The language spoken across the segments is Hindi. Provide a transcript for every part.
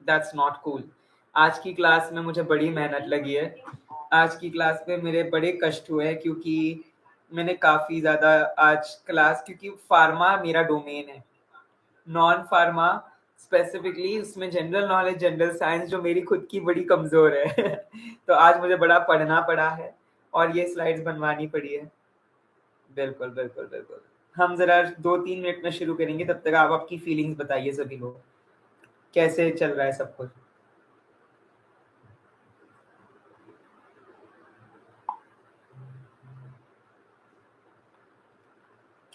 That's not cool. आज की क्लास में मुझे बड़ी मेहनत लगी है। आज की क्लास में मेरे बड़े कष्ट हुए हैं, क्योंकि मैंने काफ़ी ज़्यादा आज क्लास, क्योंकि फार्मा मेरा डोमेन है, नॉन फार्मा स्पेसिफिकली उसमें जनरल नॉलेज, जनरल साइंस जो मेरी खुद की बड़ी कमज़ोर है। तो आज मुझे बड़ा पढ़ना पड़ा है और ये स्लाइड्स बनवानी पड़ी है। बिल्कुल, बिल्कुल, बिल्कुल। हम ज़रा 2-3 मिनट में शुरू करेंगे, तब तक आप आपकी फीलिंग्स बताइए सभी लोग। कैसे चल रहा है सब कुछ?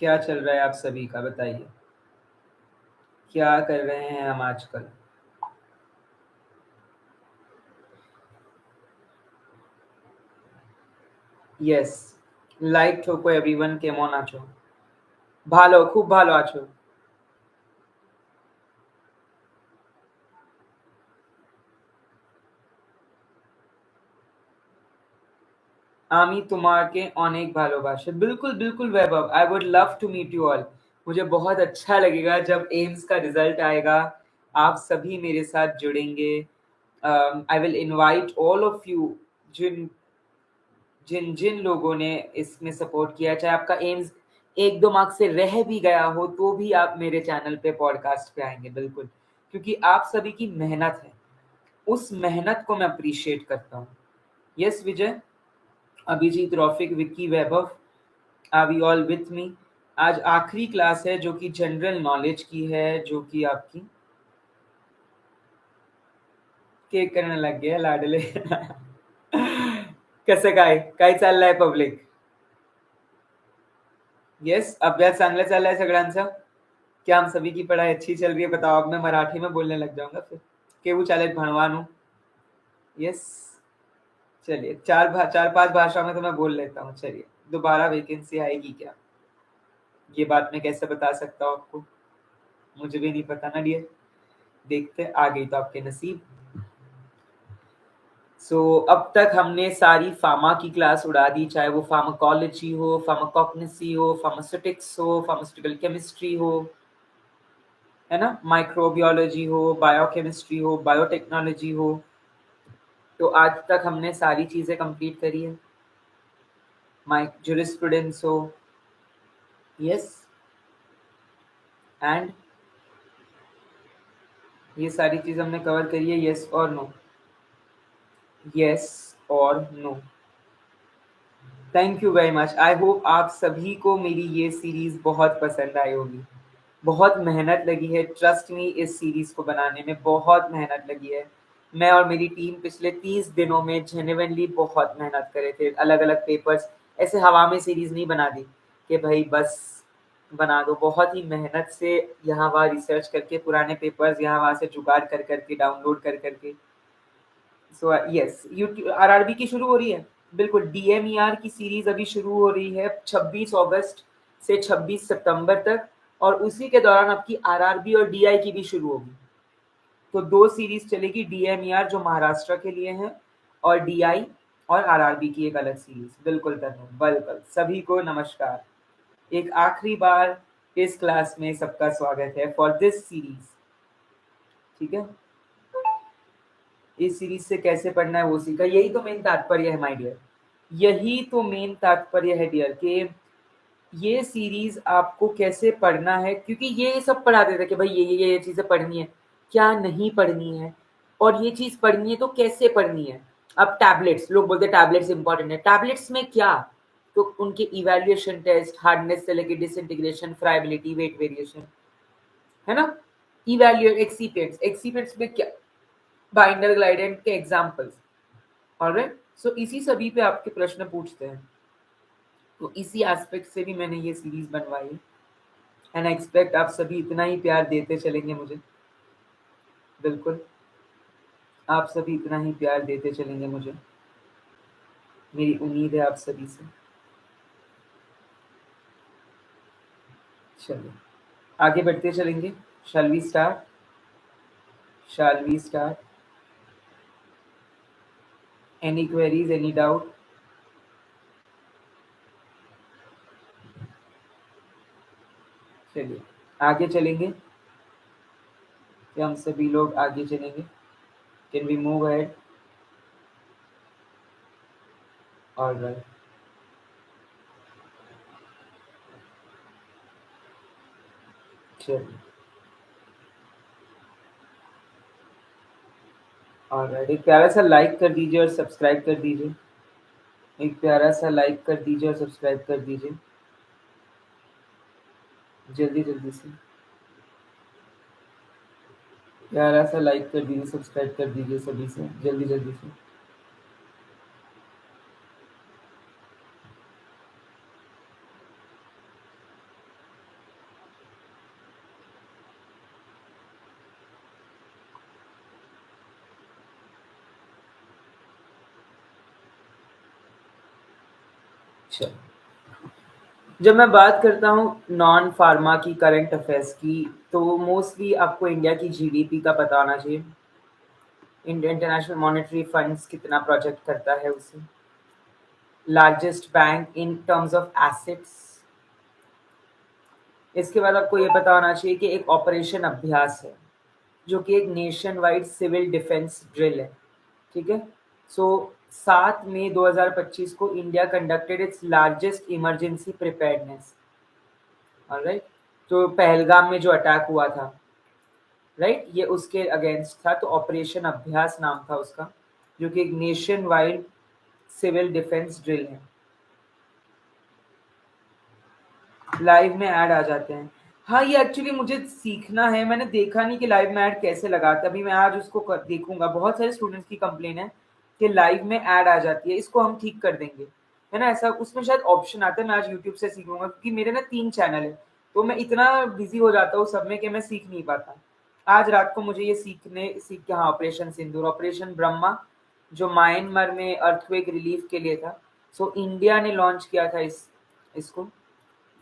क्या चल रहा है आप सभी का बताइए? क्या कर रहे हैं हम आजकल? यस, লাইক ঠোকো এভরিওয়ান, কেমন আছো? ভালো, খুব ভালো আছো। আমি তোমাকে অনেক ভালোবাসি। बिल्कुल, बिल्कुल Vaibhav, I would love to meet you all. मुझे बहुत अच्छा लगेगा जब एम्स का रिजल्ट आएगा, आप सभी मेरे साथ जुड़ेंगे। I will invite all of you, जिन जिन जिन लोगों ने इसमें सपोर्ट किया, चाहे आपका एम्स 1-2 मार्क्स से रह भी गया हो, तो भी आप मेरे चैनल पे पॉडकास्ट पे आएँगे, बिल्कुल। क्योंकि आप सभी की मेहनत है, उस मेहनत को मैं अप्रिशिएट करता हूँ। Yes Vijay, Abhijit, Raufik, Vicky, Vaibhav, are you all with me? आज आखिरी क्लास है जो कि जनरल नॉलेज की है, जो कि आपकी केक करने लग गया लाडले। कसं काय चाललंय पब्लिक? येस, अभ्यास चांगला चाललाय सगळ्यांचा? क्या हम सभी की पढ़ाई अच्छी चल रही है? बताओ, अब मैं मराठी में बोलने लग जाऊंगा फिर। केवू चालेल भणवानू। यस, चलिए 4-5 भाषा में तो मैं बोल लेता हूँ। चलिए, दोबारा वैकेंसी आएगी क्या? ये बात मैं कैसे बता सकता हूँ आपको? मुझे भी नहीं पता ना डियर। देखते, आ गई तो आपके नसीब। अब तक हमने सारी फार्मा की क्लास उड़ा दी, चाहे वो फार्माकोलॉजी हो, फार्माकोग्नोसी हो, फार्मास्यूटिक्स हो, फार्मास्यूटिकल केमिस्ट्री हो, है ना? माइक्रोबायोलॉजी हो, बायोकेमिस्ट्री हो, बायोटेक्नोलॉजी हो। तो आज तक हमने सारी चीज़ें कंप्लीट करी है। माइक ज्यूरिस्प्रूडेंस हो, यस, एंड ये सारी चीज़ हमने कवर करी है, यस और नो? यस और no. Thank you very much. I hope आप सभी को मेरी ये सीरीज़ बहुत पसंद आई होगी। बहुत मेहनत लगी है, ट्रस्ट मी, इस सीरीज़ को बनाने में बहुत मेहनत लगी है। मैं और मेरी टीम पिछले 30 दिनों में जेन्युइनली बहुत मेहनत करे थे। अलग-अलग पेपर्स, ऐसे हवा में सीरीज़ नहीं बना दी कि भाई बस बना दो। बहुत ही मेहनत से यहाँ-वहाँ रिसर्च करके, पुराने पेपर्स यहाँ-वहाँ से जुगाड़ कर के, डाउनलोड कर के। सो यस, यूट्यूब आरआरबी की शुरू हो रही है। बिल्कुल, डीएमईआर की सीरीज़ अभी शुरू हो रही है 26 अगस्त से 26 सितंबर तक, और उसी के दौरान आपकी आरआरबी और डीआई की भी शुरू होगी। तो 2 सीरीज़ चलेगी, डीएमईआर जो महाराष्ट्र के लिए है, और डीआई और आरआरबी की एक अलग सीरीज़। बिल्कुल तनु, बिल्कुल। सभी को नमस्कार। एक आखिरी बार इस क्लास में सबका स्वागत है फॉर दिस सीरीज़, ठीक है? इस सीरीज से कैसे पढ़ना है वो सीखा, यही तो मेन तात्पर्य है माय डियर। यही तो मेन तात्पर्य है डियर, कि ये सीरीज आपको कैसे पढ़ना है, क्योंकि ये सब पढ़ाते थे कि भाई ये चीजें पढ़नी है, क्या नहीं पढ़नी है, और ये चीज पढ़नी है तो कैसे पढ़नी है। अब टैबलेट्स, लोग बोलते हैं टैबलेट्स इंपॉर्टेंट है, टैबलेट्स में क्या? तो उनके इवैल्यूएशन टेस्ट, हार्डनेस से लेके डिसइंटीग्रेशन, फ्राइबिलिटी, वेट वेरिएशन, है ना? इवैल्यूएट एक्सीपेंट्स, एक्सीपेंट्स में क्या? बाइंडर ग्लाइडेंट के एग्जाम्पल्स। ऑलराइट, सो इसी सभी पे आपके प्रश्न पूछते हैं। तो इसी एस्पेक्ट से भी मैंने ये सीरीज बनवाई, एंड आई एक्सपेक्ट आप सभी इतना ही प्यार देते चलेंगे मुझे। बिल्कुल, आप सभी इतना ही प्यार देते चलेंगे मुझे, मेरी उम्मीद है आप सभी से। चलिए, आगे बढ़ते चलेंगे। Shall we start? Shall we start? Any queries, any doubt? चलिए, आगे चलेंगे, कि हम सभी लोग आगे चलेंगे। Can we move ahead? All right. चलिए, all right. एक प्यारा सा लाइक कर दीजिए और सब्सक्राइब कर दीजिए। एक प्यारा सा लाइक कर दीजिए और सब्सक्राइब कर दीजिए। जल्दी जल्दी से प्यारा सा लाइक कर दीजिए, सब्सक्राइब कर दीजिए सभी से, जल्दी जल्दी से। चलो, जब मैं बात करता हूँ नॉन फार्मा की करंट अफेयर्स की, तो मोस्टली आपको इंडिया की जीडीपी का पता होना चाहिए। इंडिया इंटरनेशनल मॉनेटरी फंड्स कितना प्रोजेक्ट करता है उसे। Largest bank in terms of assets. इसके बाद आपको ये पता होना चाहिए कि एक ऑपरेशन अभ्यास है, जो कि एक nation wide civil defence drill है। ठीक है। सो 7 मई 2025 को India conducted its largest emergency preparedness. Alright. तो पहलगाम में जो अटैक हुआ था, राइट, ये उसके अगेंस्ट था, तो ऑपरेशन अभ्यास नाम था उसका, जो कि एक nation wide civil defence drill है। लाइव में ऐड आ जाते हैं। हाँ, ये एक्चुअली मुझे सीखना है, मैंने देखा नहीं कि लाइव में ऐड कैसे लगाते हैं। अभी मैं आज उसको देखूंगा। बहुत सारे स्टूडेंट्स की कंप्लेन है कि लाइव में ऐड आ जाती है। इसको हम ठीक कर देंगे, है ना। ऐसा उसमें शायद ऑप्शन आता है। मैं आज यूट्यूब से सीखूंगा, क्योंकि मेरे ना 3 चैनल है, तो मैं इतना बिजी हो जाता हूँ सब में कि मैं सीख नहीं पाता। आज रात को मुझे ये सीख के, हाँ, ऑपरेशन सिंदूर, ऑपरेशन ब्रह्मा, जो म्यांमार में अर्थक्वेक रिलीफ के लिए था। सो इंडिया ने लॉन्च किया था इसको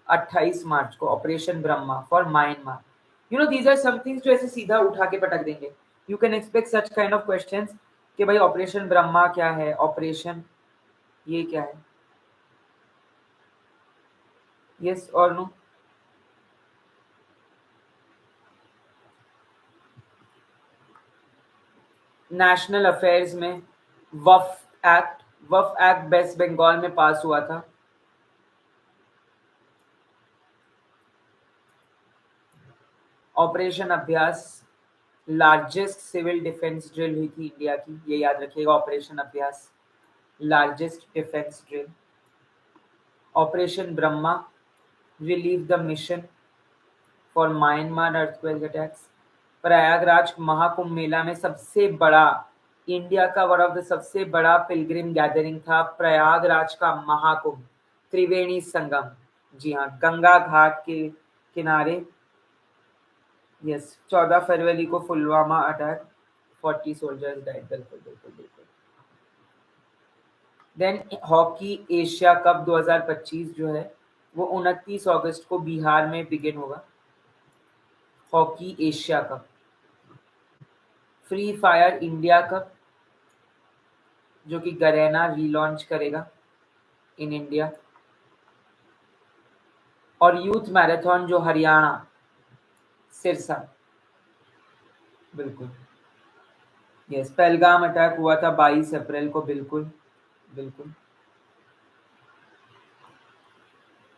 28 मार्च को, operation Brahma for Myanmar. These are some things जो ऐसे सीधा उठा के पटक देंगे। You can expect such kind of questions कि भाई ऑपरेशन ब्रह्मा क्या है, ऑपरेशन ये क्या है। यस और नो। नेशनल अफेयर्स में वफ एक्ट वेस्ट बंगाल में पास हुआ था। Operation Abhyas largest civil defence drill हुई थी इंडिया की, ये याद रखिएगा। Operation Abhyas largest defence drill. Operation Brahma relieve the mission for Myanmar earthquake attacks. Prayagraj Mahakumbh Mela में सबसे बड़ा, इंडिया का वन ऑफ द सबसे बड़ा पिलग्रिम गैदरिंग था प्रयागराज का महाकुंभ, त्रिवेणी संगम। जी हाँ, गंगा घाट के किनारे। यस, 14 फरवरी को पुलवामा अटैक, 40 सोल्जर्स डाइड। बिल्कुल बिल्कुल बिल्कुल। देन हॉकी एशिया कप 2025 जो है, वो 29 अगस्त को बिहार में बिगिन होगा। Hockey Asia cup. Free fire India cup, जो कि गरेना रीलॉन्च करेगा इन इंडिया। और यूथ मैराथन जो हरियाणा सिरसा। बिल्कुल। यस, पहलगाम अटैक हुआ था 22 अप्रैल को। बिल्कुल बिल्कुल।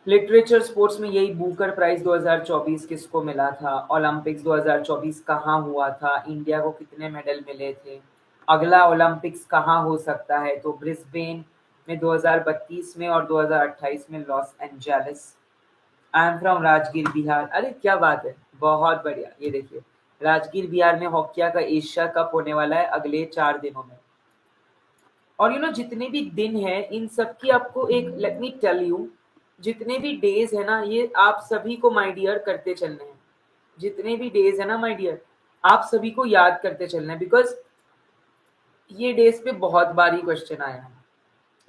लिटरेचर स्पोर्ट्स में यही बुकर प्राइज 2024 किसको मिला था। ओलंपिक्स 2024 कहाँ हुआ था, इंडिया को कितने मेडल मिले थे। अगला ओलंपिक्स कहाँ हो सकता है, तो ब्रिस्बेन में 2032 में, और 2028 में Los Angeles. I am from Rajgir Bihar. अरे क्या बात है, बहुत बढ़िया। ये देखिए, राजगीर बिहार में हॉकिया का एशिया कप होने वाला है अगले 4 दिनों में। और जितने भी दिन हैं, इन सब की आपको एक, लेट मी टेल यू, जितने भी डेज है ना, ये आप सभी को माय डियर करते चलने हैं। जितने भी डेज है ना माय डियर, आप सभी को याद करते चलना है, बिकॉज ये डेज पे बहुत बारी क्वेश्चन आया है।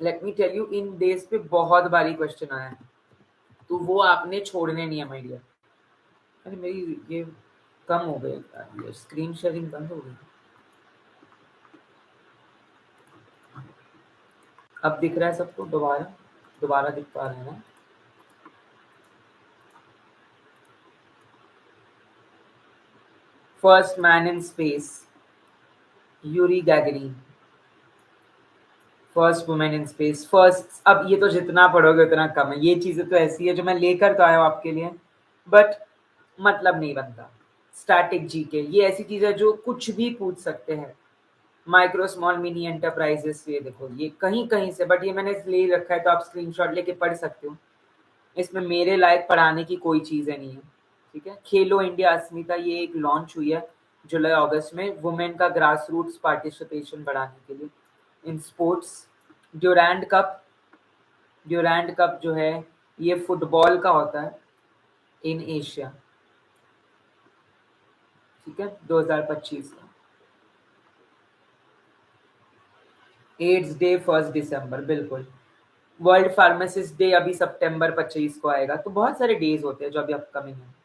Let me tell you, in days पे बहुत बारी क्वेश्चन आया है, तो वो आपने छोड़ने नहीं है माय डियर। अरे मेरी ये कम हो गई, स्क्रीन शेयरिंग बंद हो गई। अब दिख रहा है सबको, दोबारा दोबारा दिख पा रहा है ना। First man in space, Yuri Gagarin, first women in space, first. अब ये तो जितना पढ़ोगे उतना कम है, ये चीजें तो ऐसी है जो मैं लेकर तो आया हूँ आपके लिए, बट मतलब नहीं बनता। स्टैटिक जीके, ये ऐसी चीज है जो कुछ भी पूछ सकते हैं। माइक्रो स्मॉल मिनी एंटरप्राइजेस, ये देखो ये कहीं कहीं से, बट ये मैंने इसलिए ही रखा है तो आप स्क्रीनशॉट लेके पढ़ सकते हो। इसमें मेरे लायक पढ़ाने की कोई चीज़ें नहीं है, ठीक है। खेलो इंडिया अस्मिता, ये एक लॉन्च हुई है जुलाई अगस्त में, वुमेन का ग्रास रूट्स पार्टिसिपेशन बढ़ाने के लिए इन स्पोर्ट्स। ड्यूरैंड कप, ड्यूरैंड कप जो है ये फुटबॉल का होता है इन एशिया, ठीक है, 2025 का। एड्स डे 1 दिसंबर, बिल्कुल। वर्ल्ड फार्मासिस्ट डे अभी सितंबर 25 को आएगा, तो बहुत सारे डेज होते हैं जो अभी अपकमिंग है।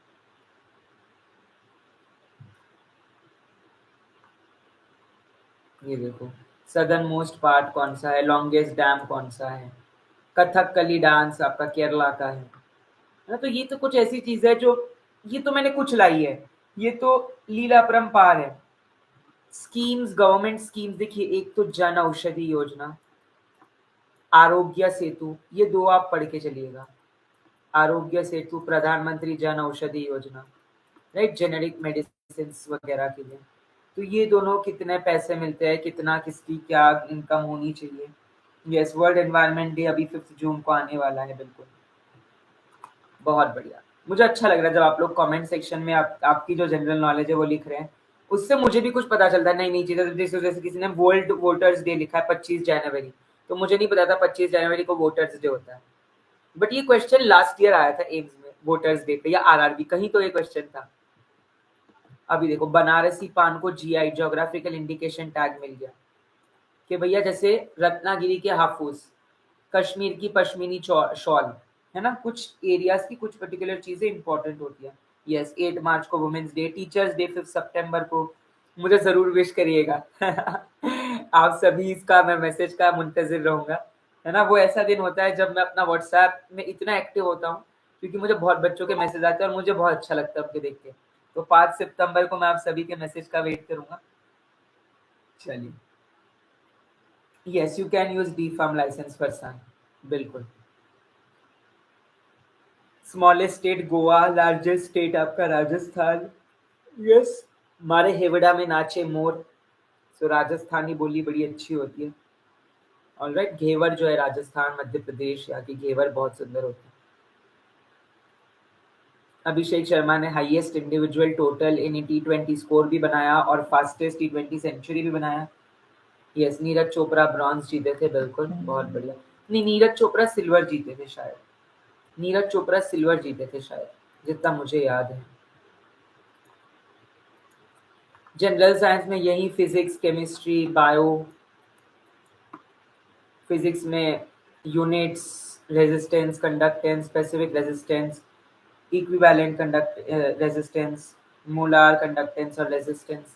ये देखो सदर्न मोस्ट पार्ट कौन सा है, लॉन्गेस्ट डैम कौन सा है, कथकली डांस आपका केरला का है ना। तो ये तो कुछ ऐसी चीज है जो, ये तो मैंने कुछ लाई है, ये तो लीला परम्पार है। स्कीम्स, गवर्नमेंट स्कीम्स देखिए, एक तो जन औषधि योजना, आरोग्य सेतु, ये दो आप पढ़ के चलिएगा। आरोग्य सेतु, प्रधानमंत्री Jan Aushadhi Yojana, right, generic medicine वगैरह के लिए। तो ये दोनों कितने पैसे मिलते हैं, कितना किसकी क्या इनकम होनी चाहिए। यस, वर्ल्ड एनवायरनमेंट डे अभी 5 जून को आने वाला है, बिल्कुल। बहुत बढ़िया, मुझे अच्छा लग रहा है जब आप लोग कमेंट सेक्शन में आपकी जो जनरल नॉलेज है वो लिख रहे हैं, उससे मुझे भी कुछ पता चलता है, नई नई चीजें। जैसे किसी ने वर्ल्ड वोटर्स डे लिखा है 25 जनवरी, तो मुझे नहीं पता था 25 जनवरी को वोटर्स डे होता है। बट ये क्वेश्चन लास्ट ईयर आया था एम्स में, वोटर्स डे पे या आरआरबी कहीं तो ये क्वेश्चन था। अभी देखो बनारसी पान को जीआई, ज्योग्राफिकल इंडिकेशन टैग मिल गया कि भैया जैसे रत्नागिरी के हाफूज, कश्मीर की पश्मीनी शॉल, है ना, कुछ एरियाज की कुछ पर्टिकुलर चीजें इंपॉर्टेंट होती है। यस, 8 मार्च को वुमेन्स डे, टीचर्स डे 5 सितंबर को, मुझे जरूर विश करिएगा। आप सभी इसका मैं मैसेज का मुंतजिर रहूंगा, है ना। वो ऐसा दिन होता है जब मैं अपना व्हाट्सएप में इतना एक्टिव होता हूँ, क्योंकि मुझे बहुत बच्चों के मैसेज आते हैं और मुझे बहुत अच्छा लगता है उनके देख के। तो 5 सितंबर को मैं आप सभी के मैसेज का वेट करूंगा। चलिए, yes, you can use the farm licence for son, बिल्कुल। Smallest state Goa, largest state आपका राजस्थान। यस, हमारे हेवड़ा में नाचे मोर, सो राजस्थानी बोली बड़ी अच्छी होती है। ऑलराइट, घेवर जो है राजस्थान मध्य प्रदेश, यहाँ की घेवर बहुत सुंदर होती है। अभिषेक शर्मा ने हाईएस्ट इंडिविजुअल टोटल इन T20 स्कोर भी बनाया और फास्टेस्ट T20 सेंचुरी भी बनाया। यस, नीरज चोपड़ा ब्रॉन्ज जीते थे, बिल्कुल, बहुत बढ़िया। नहीं, नीरज चोपड़ा सिल्वर जीते थे शायद, नीरज चोपड़ा सिल्वर जीते थे शायद, जितना मुझे याद है। जनरल साइंस में यही फिजिक्स, केमिस्ट्री, बायो, फिजिक्स में units, resistance, conductance, specific resistance, equivalent conduct resistance, molar conductance और resistance,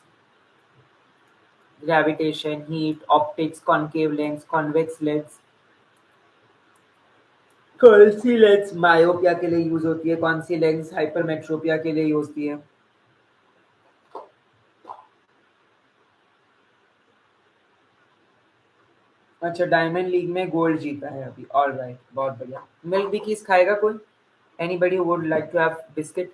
gravitation, heat, optics, concave lens, convex lens, कौन सी लेंस मायोपिया के लिए यूज होती है, कौन सी लेंस हाइपरमेट्रोपिया के लिए यूज होती है। अच्छा, डायमंड लीग में गोल्ड जीता है अभी, ऑल राइट, बहुत बढ़िया। मिल्क बिकीज खाएगा कोई? Anybody would like to have biscuit?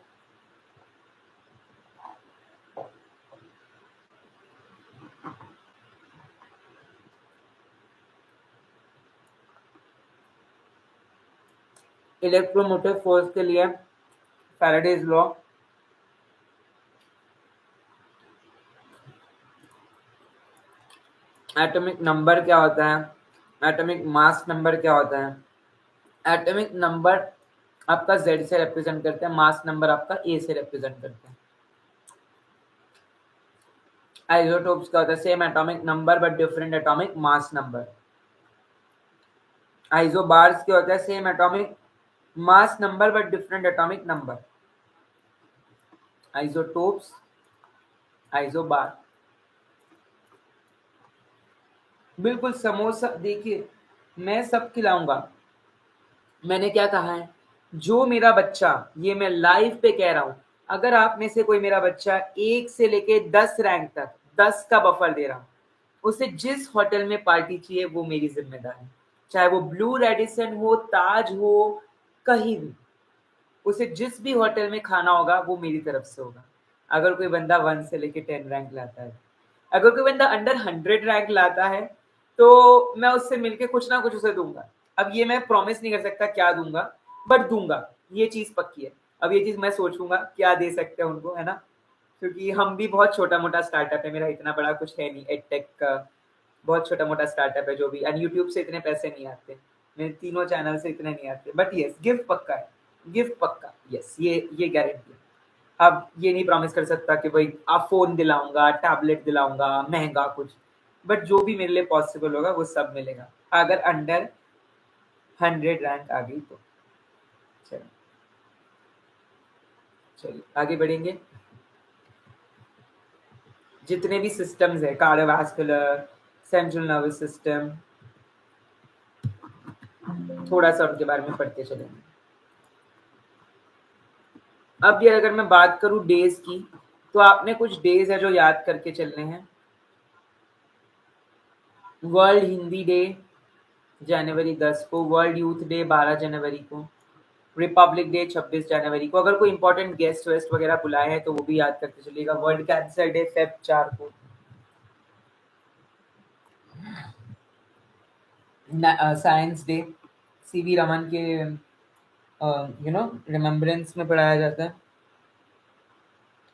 Electromotive force के लिए फैराडेज लॉ, एटॉमिक नंबर क्या होता है, एटॉमिक मास नंबर क्या होता है। एटॉमिक नंबर आपका Z से रिप्रेजेंट करते हैं, मास नंबर आपका A से रिप्रेजेंट करते हैं। आइसोटोप्स क्या होता है, same atomic number but different atomic mass number. Isobars क्या होता है, same atomic mass number but different atomic number. Isotopes, isobar, बिल्कुल। समोसा देखिए, मैं सब खिलाऊंगा। मैंने क्या कहा है, जो मेरा बच्चा, ये मैं लाइव पे कह रहा हूं, अगर आप में से कोई मेरा बच्चा 1 से लेके 10 रैंक तक, 10 का बफर दे रहा हूं, उसे जिस होटल में पार्टी चाहिए वो मेरी जिम्मेदारी, चाहे वो ब्लू रेडिसन हो, ताज हो, कहीं भी। उसे जिस भी होटल में खाना होगा वो मेरी तरफ से होगा। अगर कोई बंदा 1 से लेके 10 रैंक लाता है, अगर कोई बंदा अंडर 100 रैंक लाता है, तो मैं उससे मिलके कुछ ना कुछ उसे दूंगा। अब ये मैं प्रॉमिस नहीं कर सकता क्या दूंगा, बट दूंगा, ये चीज पक्की है। अब ये चीज मैं सोचूंगा क्या दे सकते हैं उनको, है ना, क्योंकि हम भी बहुत छोटा मोटा स्टार्टअप है, मेरा इतना बड़ा कुछ है नहीं एडटेक का, बहुत छोटा मोटा स्टार्टअप है जो भी, एंड यूट्यूब से इतने पैसे नहीं आते, मेरे तीनों चैनल से इतने नहीं आते, बट यस गिफ्ट पक्का है, गिफ्ट पक्का, यस ये गारंटी है। अब ये नहीं प्रॉमिस कर सकता कि भाई आप फोन दिलाऊंगा, टैबलेट दिलाऊंगा, महंगा कुछ, बट जो भी मेरे लिए पॉसिबल होगा वो सब मिलेगा, अगर अंडर 100 रैंक आ गई तो। चलिए चलिए आगे बढ़ेंगे। जितने भी सिस्टम्स है, कार्डियोवास्कुलर, सेंट्रल नर्वस सिस्टम, थोड़ा सा उनके बारे में पढ़ते चलेंगे। अब ये अगर मैं बात करूं डेज की, तो आपने कुछ डेज है जो याद करके चलने हैं। वर्ल्ड हिंदी डे जनवरी 10 को, वर्ल्ड यूथ डे 12 जनवरी को, रिपब्लिक डे 26 जनवरी को। अगर कोई इंपॉर्टेंट गेस्ट वेस्ट वगैरह बुलाए हैं तो वो भी याद करते चलिएगा। वर्ल्ड कैंसर डे फेब 4 को, साइंस डे सीवी रमन के रिमेम्बरेंस में पढ़ाया जाता है।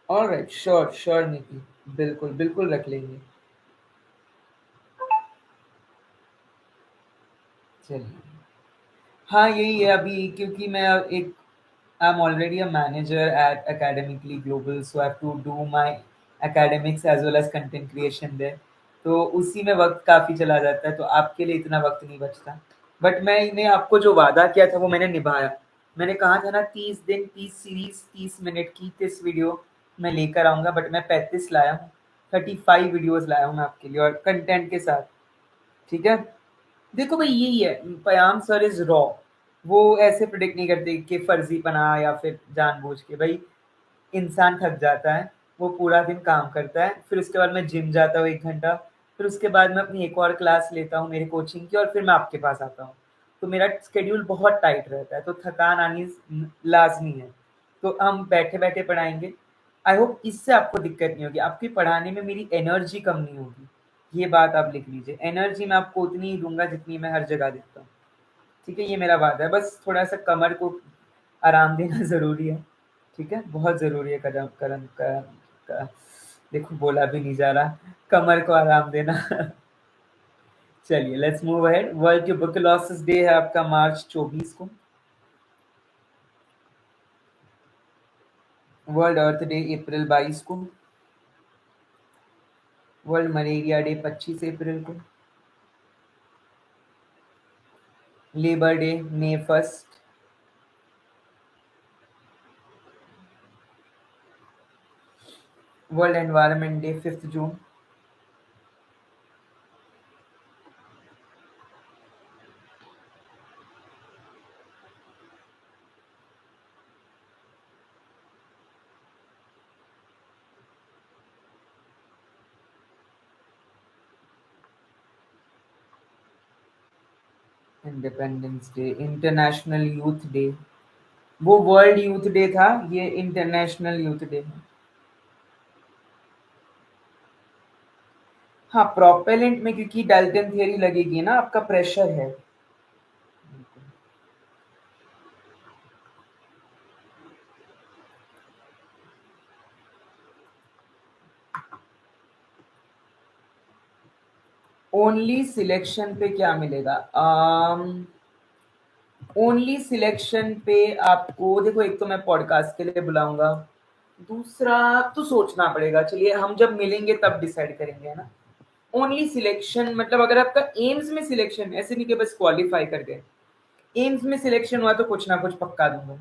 ऑलराइट, श्योर श्योर नीति, बिल्कुल बिल्कुल रख लेंगे। चलिए, हाँ यही है अभी, क्योंकि मैं एक I am already a manager at Academically Global, so I have to do my academics as well as content creation there, तो उसी में वक्त काफ़ी चला जाता है, तो आपके लिए इतना वक्त नहीं बचता। बट मैंने आपको जो वादा किया था वो मैंने निभाया। मैंने कहा था ना 30 दिन 30 सीरीज 30 मिनट की 30 वीडियो मैं लेकर आऊँगा, बट मैं 35 लाया हूँ, 35 वीडियोज़ लाया हूँ मैं आपके लिए और कंटेंट के साथ। ठीक है, देखो भाई यही है, पयाम सर इज रॉ, वो ऐसे प्रिडिक्ट नहीं करते कि फर्जीपना या फिर जानबूझ के। भाई इंसान थक जाता है, वो पूरा दिन काम करता है, फिर उसके बाद मैं जिम जाता हूँ 1 घंटा, फिर उसके बाद मैं अपनी एक और क्लास लेता हूँ मेरे कोचिंग की, और फिर मैं आपके पास आता हूँ। तो मेरा स्केड्यूल बहुत टाइट रहता है, तो थकान आनी लाजमी है। तो हम बैठे बैठे पढ़ाएंगे। आई होप इससे आपको दिक्कत नहीं होगी, आपकी पढ़ाने में मेरी एनर्जी कम नहीं होगी। ये बात आप लिख लीजिए, एनर्जी मैं आपको उतनी ही दूंगा जितनी मैं हर जगह देता हूँ। ठीक है, ये मेरा वादा है। बस थोड़ा सा कमर को आराम देना ज़रूरी है। ठीक है, बहुत ज़रूरी है। कदम करम का देखो बोला भी नहीं जा रहा, कमर को आराम देना। चलिए let's move ahead. World tuberculosis day है आपका मार्च 24 को। वर्ल्ड अर्थ डे अप्रैल 22 को। वर्ल्ड मलेरिया डे 25 अप्रैल को। Labour day May 1। World environment day 5 June. Independence day, international youth day, वो वर्ल्ड यूथ डे था, ये इंटरनेशनल यूथ डे है। हाँ प्रोपेलेंट में, क्योंकि डाल्टन थियरी लगेगी ना, आपका प्रेशर है। ओनली सिलेक्शन पे क्या मिलेगा? ओनली सिलेक्शन पे आपको देखो, एक तो मैं पॉडकास्ट के लिए बुलाऊंगा, दूसरा तो सोचना पड़ेगा, चलिए हम जब मिलेंगे तब डिसाइड करेंगे, है ना। ओनली सिलेक्शन मतलब अगर आपका एम्स में सिलेक्शन, ऐसे नहीं कि बस क्वालिफाई कर गए, एम्स में सिलेक्शन हुआ तो कुछ ना कुछ पक्का दूंगा।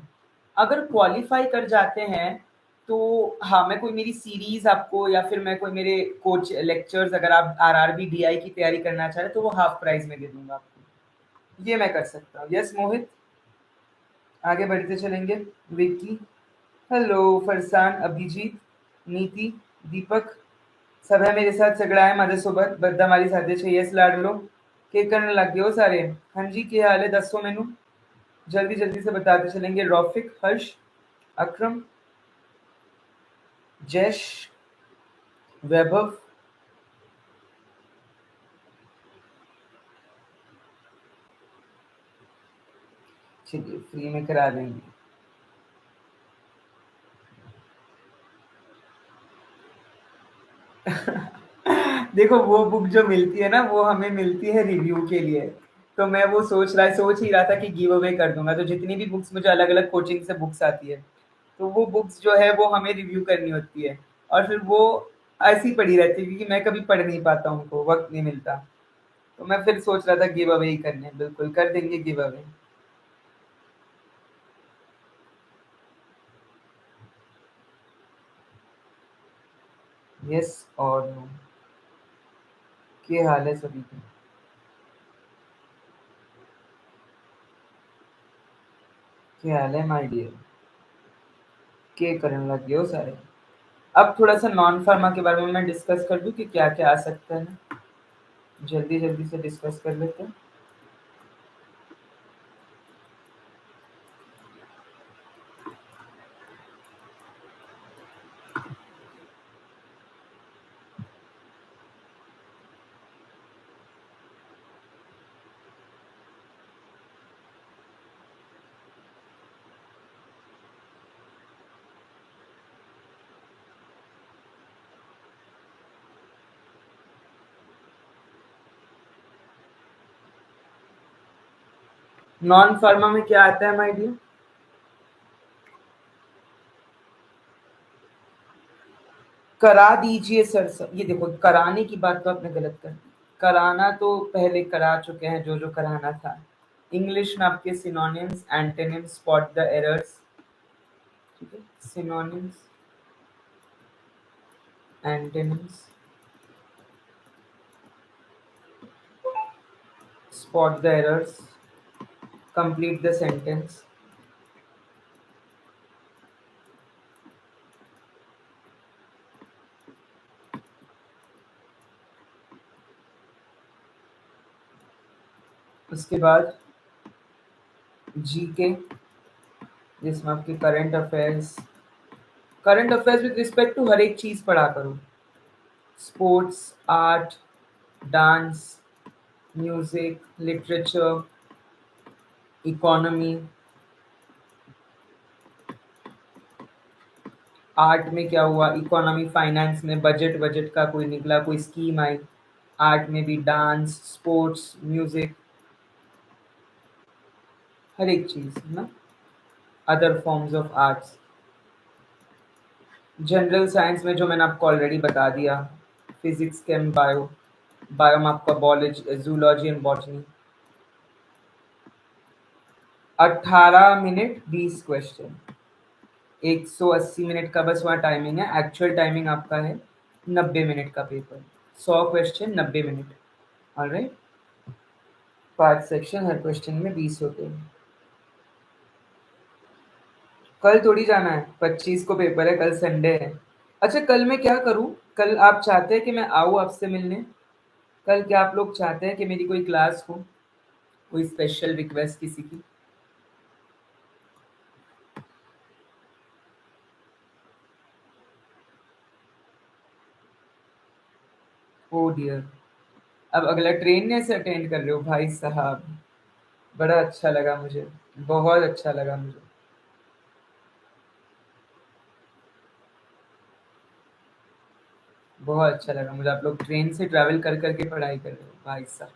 अगर क्वालिफाई कर जाते हैं तो हाँ, मैं कोई मेरी सीरीज आपको, या फिर मैं कोई मेरे कोच लेक्चर्स, अगर आप आरआरबी डीआई की तैयारी करना चाह रहे तो वो हाफ प्राइस में दे दूंगा आपको। ये मैं कर सकता हूँ। यस मोहित, आगे बढ़ते चलेंगे। विक्की, हेलो, फरसान, अभिजीत, नीति, दीपक, सभ्या मेरे साथ झगड़ा है माझ्यासोबत बद्दा माझी साध्याचे येस लाडलो के करने लग गए हो सारे। हाँ जी, क्या हाल है दसो मैनू, जल्दी जल्दी से बताते चलेंगे। रौफिक, हर्ष, अक्रम, जैश, वैभव, चलिए फ्री में करा देंगे। देखो वो बुक जो मिलती है ना वो हमें मिलती है रिव्यू के लिए। तो मैं वो सोच ही रहा था कि गिव अवे कर दूंगा। तो जितनी भी बुक्स मुझे अलग अलग कोचिंग से बुक्स आती है तो वो बुक्स जो है वो हमें रिव्यू करनी होती है। और फिर वो ऐसी पड़ी रहती है क्योंकि मैं कभी पढ़ नहीं पाता, उनको वक्त नहीं मिलता। तो मैं फिर सोच रहा था गिव अवे ही करने, बिल्कुल कर देंगे गिव अवे। यस और नो, क्या हाल है सभी के? क्या हाल है माय डियर? क्या करने लगे हो सारे? अब थोड़ा सा नॉन फार्मा के बारे में मैं डिस्कस कर दूं कि क्या क्या आ सकता है। जल्दी जल्दी से डिस्कस कर लेते हैं। नॉन फार्मा में क्या आता है माय डियर? करा दीजिए सर सर, ये देखो कराने की बात तो आपने गलत कर दी। कराना तो पहले करा चुके हैं जो जो कराना था। इंग्लिश में आपके synonyms, antonyms, spot the errors. ठीक है, synonyms, antonyms, spot the errors, complete the sentence. उसके बाद जीके, जिसमें आपके current affairs with respect to हर एक चीज पढ़ा करो। Sports, art, dance, music, literature, economy. Art में क्या हुआ, इकोनॉमी फाइनेंस में बजट, बजट का कोई निकला, कोई स्कीम आई। आर्ट में भी डांस, स्पोर्ट्स, म्यूजिक, हर एक चीज है ना। Other forms of arts. General science में जो मैंने आपको ऑलरेडी बता दिया, फिजिक्स, केम, बायो। बायो में आपका biology, zoology and botany. 18 minute 20 question, 180 minute का बस वहाँ टाइमिंग है। एक्चुअल टाइमिंग आपका है 90 मिनट का paper. 100 question 90 minute. Alright, 5 section, हर क्वेश्चन में 20 होते हैं। कल थोड़ी जाना है, 25 को पेपर है, कल संडे है। अच्छा कल मैं क्या करूँ? कल आप चाहते हैं कि मैं आऊँ आपसे मिलने? कल क्या आप लोग चाहते हैं कि मेरी कोई क्लास हो? कोई स्पेशल रिक्वेस्ट किसी की? ओ डियर, अब अगला ट्रेन से अटेंड कर रहे हो भाई साहब। बड़ा अच्छा लगा मुझे, बहुत अच्छा लगा मुझे। बहुत अच्छा लगा मुझे, आप लोग ट्रेन से ट्रैवल कर करके पढ़ाई कर रहे हो भाई साहब।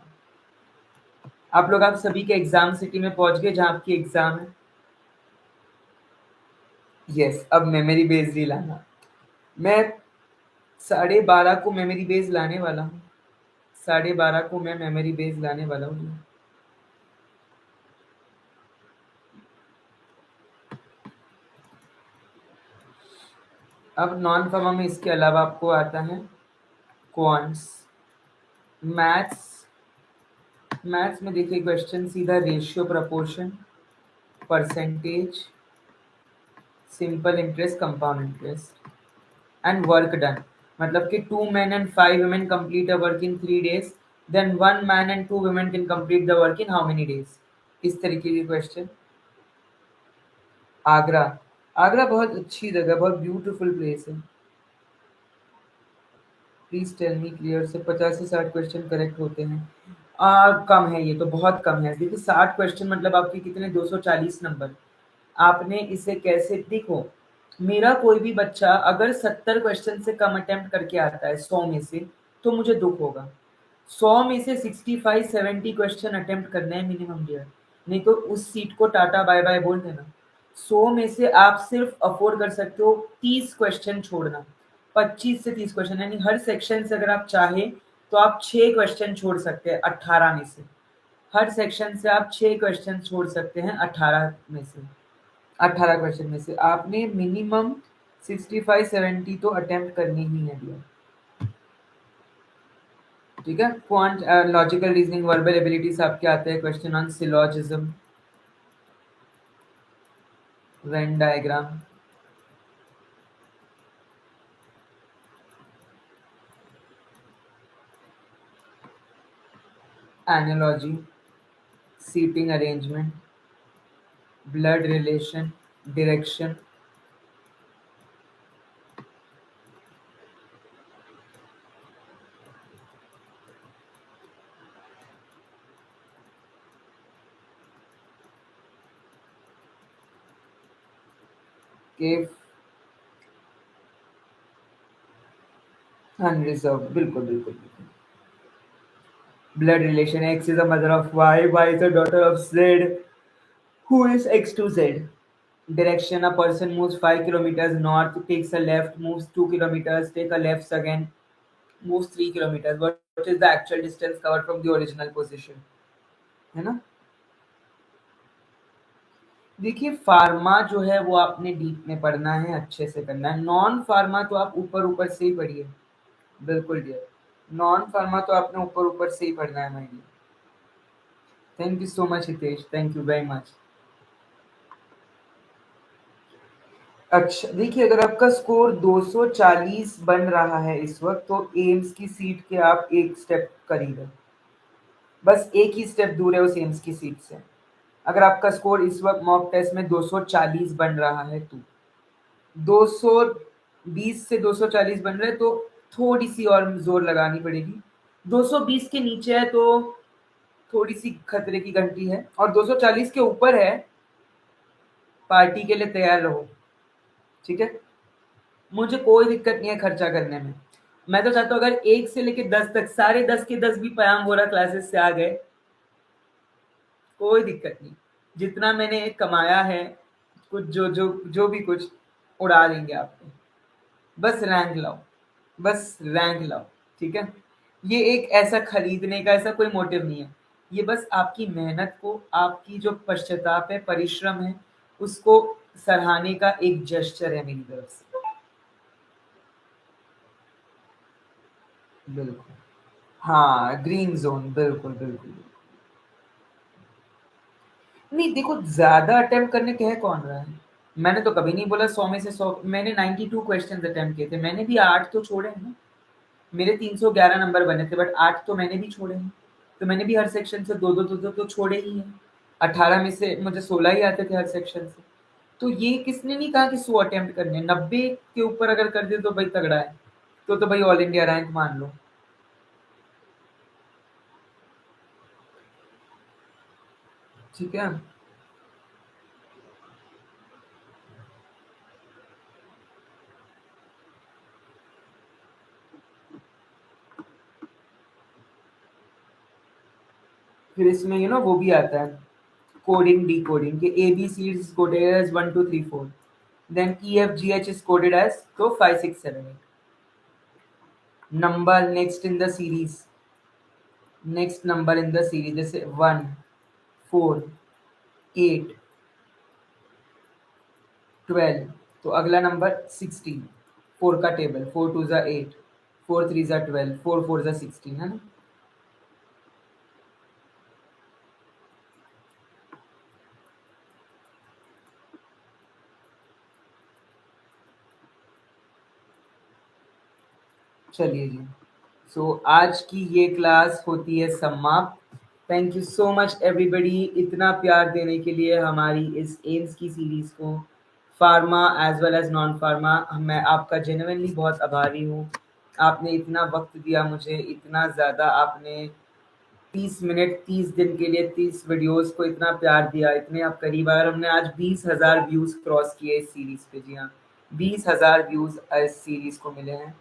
आप सभी के एग्जाम सिटी में पहुंच गए जहाँ आपकी एग्जाम है। यस, अब मेमोरी बेस्ड ही लाना। मैं 12:30 को मेमोरी बेस लाने वाला हूँ। 12:30 को मैं मेमोरी बेस लाने वाला हूँ। अब नॉन फॉर्मा में इसके अलावा आपको आता है क्वांट्स, मैथ्स। मैथ्स में देखिए क्वेश्चन सीधा ratio, proportion, percentage, simple interest, compound interest and work done. मतलब कि 2 men and 5 women complete a work in 3 days, then 1 man and 2 women can complete the work in how many days? इस तरीके की क्वेश्चन। आगरा। आगरा बहुत अच्छी जगह, बहुत ब्यूटीफुल प्लेस है। प्लीज टेल मी क्लियर से 50 से 60 क्वेश्चन करेक्ट होते हैं। कम है, ये तो बहुत कम है। देखिए 60 क्वेश्चन मतलब आपके कितने, 240 नंबर। आपने इसे कैसे, देखो मेरा कोई भी बच्चा अगर 70 क्वेश्चन से कम अटेम्प्ट करके आता है 100 में से, तो मुझे दुख होगा। 100 में से 65-70 क्वेश्चन अटेम्प्ट करना है मिनिमम डियर, नहीं तो उस सीट को टाटा बाय बाय बोल देना। 100 में से आप सिर्फ अफोर्ड कर सकते हो 30 क्वेश्चन छोड़ना, 25 से 30 क्वेश्चन, यानी हर सेक्शन से अगर आप चाहें तो आप 6 क्वेश्चन छोड़ सकते हैं 18 में से। हर सेक्शन से आप 6 क्वेश्चन छोड़ सकते हैं 18 में से। 18 क्वेश्चन में से आपने मिनिमम 65-70 तो अटेम्प्ट करनी ही है भैया। ठीक है। Quant logical reasoning verbal abilities आपके आते हैं question on syllogism, Venn diagram, analogy, seating arrangement, blood relation, direction, केव, अनरिजर्व। बिल्कुल बिल्कुल बिल्कुल। Blood relation, X is the mother of Y, Y is the daughter of Z, who is x to z. Direction, a person moves 5 kilometers north, takes a left, moves 2 kilometers, take a left again, moves 3 kilometers. What is the actual distance covered from the original position? है ना। देखिए फार्मा जो है वो आपने डीप में पढ़ना है, अच्छे से करना है। नॉन फार्मा तो आप ऊपर ऊपर से ही पढ़िए। बिल्कुल डियर, नॉन फार्मा तो आपने ऊपर ऊपर से ही पढ़ना है my dear. Thank you so much Hitesh, thank you very much. अच्छा देखिए, अगर आपका स्कोर 240 बन रहा है इस वक्त, तो एम्स की सीट के आप एक स्टेप करीब है, बस एक ही स्टेप दूर है उस एम्स की सीट से। अगर आपका स्कोर इस वक्त मॉक टेस्ट में 240 बन रहा है, तो 220 से 240 बन रहा है, तो थोड़ी सी और जोर लगानी पड़ेगी। 220 के नीचे है तो थोड़ी सी खतरे की घंटी है, और 240 के ऊपर है, पार्टी के लिए तैयार रहो। ठीक है। मुझे कोई दिक्कत नहीं है खर्चा करने में। मैं तो चाहता हूँ अगर 1 से लेके 10 तक सारे 10 के 10 भी पयाम बोरा क्लासेस से आ गए, कोई दिक्कत नहीं। जितना मैंने कमाया है, कुछ जो भी कुछ उड़ा देंगे आपको। बस रैंक लाओ, बस रैंक लाओ। ठीक है। ये एक ऐसा खरीदने का ऐसा कोई मोटिव नहीं है। ये बस आपकी मेहनत को, आपकी जो पश्चाताप है, परिश्रम है, उसको सराहने का एक जेस्चर है मेरी तरफ से। बिल्कुल। हाँ, ग्रीन ज़ोन, बिल्कुल, बिल्कुल। नहीं देखो, ज़्यादा अटेम्प्ट करने कह कौन रहा है? मैंने तो कभी नहीं बोला 100 में से 100। मैंने 92 क्वेश्चंस अटेम्प्ट किए थे, मैंने भी 8 तो छोड़े हैं ना। मेरे 311 नंबर बने थे, बट 8 तो मैंने भी छोड़े हैं। तो मैंने भी हर सेक्शन से 2-2 2-2 तो छोड़े ही हैं। 18 में से मुझे 16 ही आते थे हर सेक्शन से। तो ये किसने नहीं कहा कि 100 अटेम्प्ट करने हैं? 90 के ऊपर अगर कर दे तो भाई तगड़ा है। तो भाई ऑल इंडिया रैंक मान लो। ठीक है। फिर इसमें वो भी आता है, कोडिंग डिकोडिंग के A B C is coded as 1 2 3 4, then E F G H is coded as तो 5 6 7 8। Number next in the series, next number in the series, जैसे 1 4 8 12, तो अगला नंबर 16। 4 का टेबल, 4 2 8, 4 3 12, 4 4 16, है ना। चलिए जी। सो आज की ये क्लास होती है समाप्त। Thank you so much everybody इतना प्यार देने के लिए हमारी इस एम्स की सीरीज को, pharma as well as non pharma. मैं आपका जेन्युइनली बहुत आभारी हूँ। आपने इतना वक्त दिया मुझे, इतना ज़्यादा आपने 30 मिनट 30 दिन के लिए 30 वीडियोस को इतना प्यार दिया, इतने आप करीब आए। और हमने आज 20,000 व्यूज क्रॉस किए इस सीरीज पे। जी हाँ, 20,000 व्यूज इस सीरीज को मिले हैं।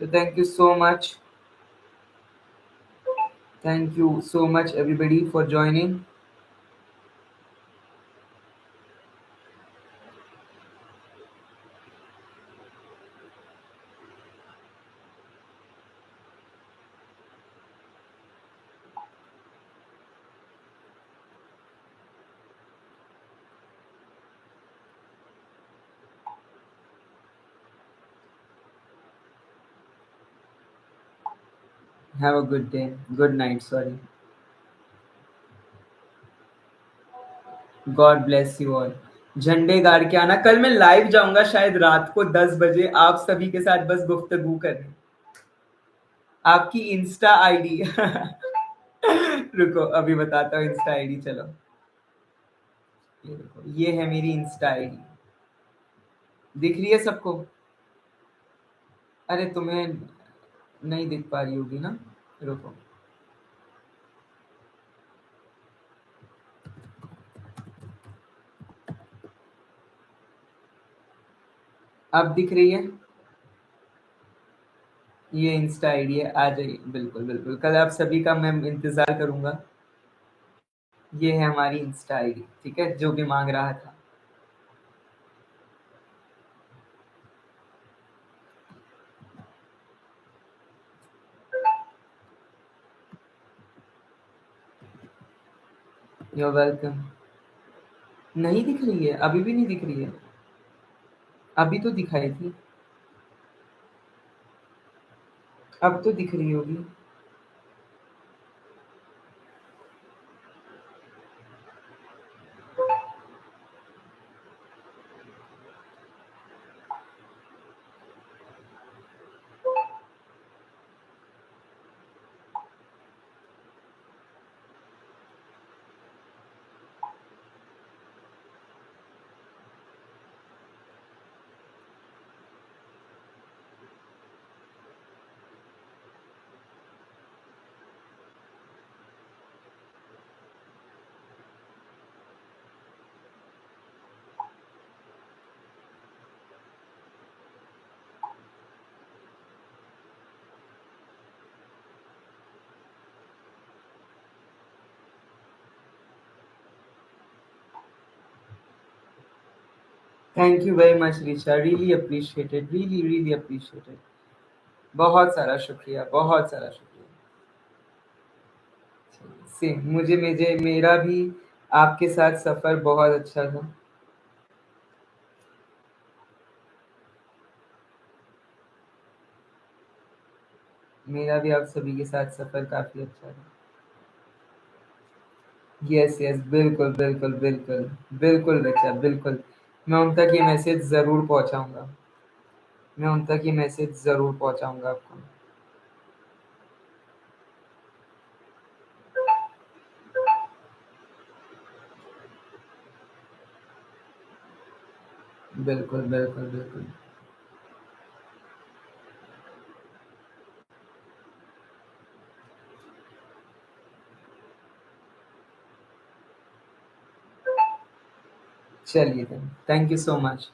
So thank you so much. Thank you so much everybody for joining. Have a good day. Good night. Sorry. God bless you all. झंडे गाड़ के आना। कल मैं लाइव जाऊंगा शायद रात को 10 बजे आप सभी के साथ बस गुफ्तगू करने। आपकी इंस्टा आईडी रुको अभी बताता हूँ इंस्टा आईडी। चलो ये देखो, ये है मेरी इंस्टा आईडी। दिख रही है सबको? अरे तुम्हें नहीं दिख पा रही होगी ना, रुको। अब दिख रही है? ये इंस्टा आईडी है, आ जाइए। बिल्कुल बिल्कुल, कल आप सभी का मैं इंतजार करूंगा। ये है हमारी इंस्टा आईडी, ठीक है, जो भी मांग रहा था। You welcome. नहीं दिख रही है? अभी भी नहीं दिख रही है? अभी तो दिखाई थी। अब तो दिख रही होगी। Thank you very much Richa, really appreciated, really really appreciated. बहुत सारा शुक्रिया, बहुत सारा शुक्रिया। सेम, मुझे मेरा भी आपके साथ सफर बहुत अच्छा था। मेरा भी आप सभी के साथ सफर काफी अच्छा था। यस यस, बिल्कुल बिल्कुल बिल्कुल। बिल्कुल बच्चा, बिल्कुल। मैं उन तक ये मैसेज जरूर पहुंचाऊंगा। मैं उन तक ये मैसेज जरूर पहुंचाऊंगा आपको। बिल्कुल बिल्कुल बिल्कुल। चलिए, थैंक यू सो मच।